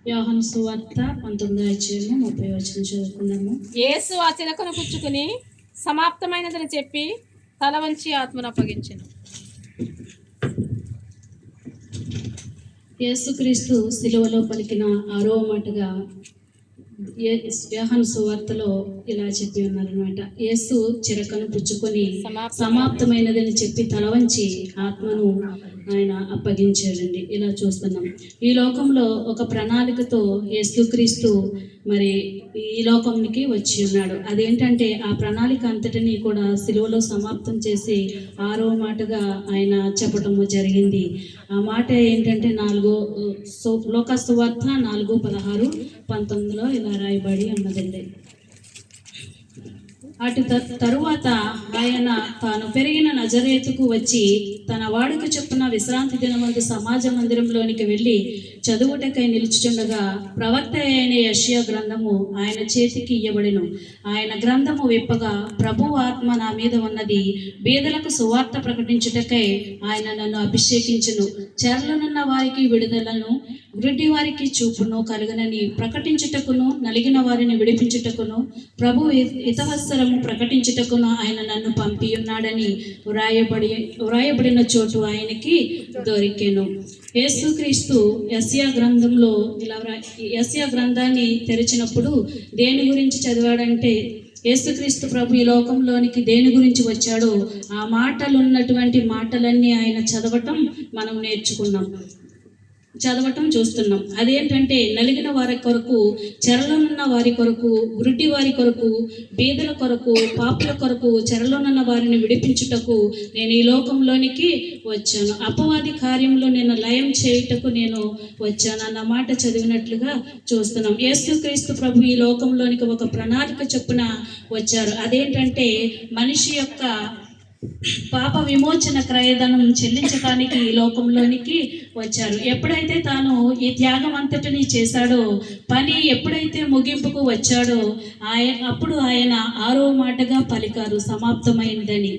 యోహాను సువార్త 19:30 చదువుకున్నాము. యేసు ఆ చిలకను పుచ్చుకుని సమాప్తమైనదని చెప్పి తల వంచి ఆత్మను అప్పగించెను. యేసుక్రీస్తు సిలువలో పలికిన ఆరో మాటగా యోహాను సువార్తలో ఇలా చెప్పి ఉన్నారనమాట. యేసు చిరకను పుచ్చుకొని సమాప్తమైనదని చెప్పి తల వంచి ఆత్మను ఆయన అప్పగించాడండి. ఇలా చూస్తున్నాం. ఈ లోకంలో ఒక ప్రణాళికతో యేసుక్రీస్తు మరి ఈ లోకంకి వచ్చి ఉన్నాడు. అదేంటంటే ఆ ప్రణాళిక అంతటినీ కూడా సిలువలో సమాప్తం చేసి ఆరో మాటగా ఆయన చెప్పటము జరిగింది. ఆ మాట ఏంటంటే లోకా సువార్త 4:16-19 ఇలా రాయబడి ఉన్నదండి. అటు తరువాత ఆయన తాను పెరిగిన నజరేతుకు వచ్చి తన వాడుక చొప్పున విశ్రాంతి దినమందు సమాజ మందిరంలోనికి వెళ్ళి చదువుటకై నిలుచుచుండగా ప్రవక్త అయిన యెషయా గ్రంథము ఆయన చేతికి ఇయ్యబడెను. ఆయన గ్రంథము విప్పగా ప్రభువు ఆత్మ నా మీద ఉన్నది, బీదలకు సువార్త ప్రకటించుటకై ఆయన నన్ను అభిషేకించును, చెరలోనున్న వారికి విడుదలను, గుడ్డి వారికి చూపును కలుగునని ప్రకటించుటకును, నలిగిన వారిని విడిపించుటకును, ప్రభు హితవత్సరము ప్రకటించుటకును ఆయన నన్ను పంపి ఉన్నాడని వ్రాయబడిన చోటు ఆయనకి దొరికెను. యేసుక్రీస్తు యెషయా గ్రంథంలో యెషయా గ్రంథాన్ని తెరిచినప్పుడు దేని గురించి చదివాడంటే, యేసుక్రీస్తు ప్రభు ఈ లోకంలోనికి దేని గురించి వచ్చాడో ఆ మాటలు ఉన్నటువంటి మాటలన్నీ ఆయన మనం చదవటం చూస్తున్నాం. అదేంటంటే నలిగిన వారి కొరకు, చెరలోనున్న వారి కొరకు, గురుడి వారి కొరకు, బీదల కొరకు, పాపుల కొరకు, చెరలోనున్న వారిని విడిపించుటకు నేను ఈ లోకంలోనికి వచ్చాను, అపవాది కార్యంలో నేను లయం చేయుటకు నేను వచ్చాను అన్న మాట చదివినట్లుగా చూస్తున్నాం. యేసుక్రీస్తు ప్రభు ఈ లోకంలోనికి ఒక ప్రణాళిక చొప్పున వచ్చారు. అదేంటంటే మనిషి యొక్క పాప విమోచన క్రయధనం చెల్లించడానికి ఈ లోకంలోనికి వచ్చారు. ఎప్పుడైతే తాను ఈ త్యాగం అంతటిని చేశాడో, పని ఎప్పుడైతే ముగింపుకు వచ్చాడో అప్పుడు ఆయన ఆరో మాటగా పలికారు సమాప్తమైందని.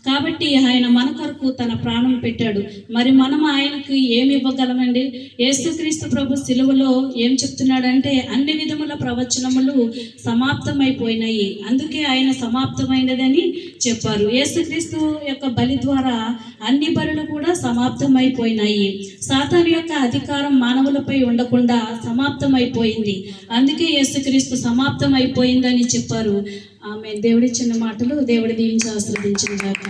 కాబట్టి ఆయన మన కొరకు తన ప్రాణం పెట్టాడు. మరి మనం ఆయనకు ఏమి ఇవ్వగలమండి? యేసుక్రీస్తు ప్రభు సిలువలో ఏం చెప్తున్నాడంటే అన్ని విధముల ప్రవచనములు సమాప్తమైపోయినాయి, అందుకే ఆయన సమాప్తమైనదని చెప్పారు. యేసుక్రీస్తు యొక్క బలి ద్వారా అన్ని బలులు కూడా సమాప్తమైపోయినాయి. సాతాను యొక్క అధికారం మానవులపై ఉండకుండా సమాప్తమైపోయింది, అందుకే యేసుక్రీస్తు సమాప్తమైపోయిందని చెప్పారు. ఆమె దేవుడిచ్చిన మాటలు దేవుడి దీవించి ఆశీర్వదించిన గాక.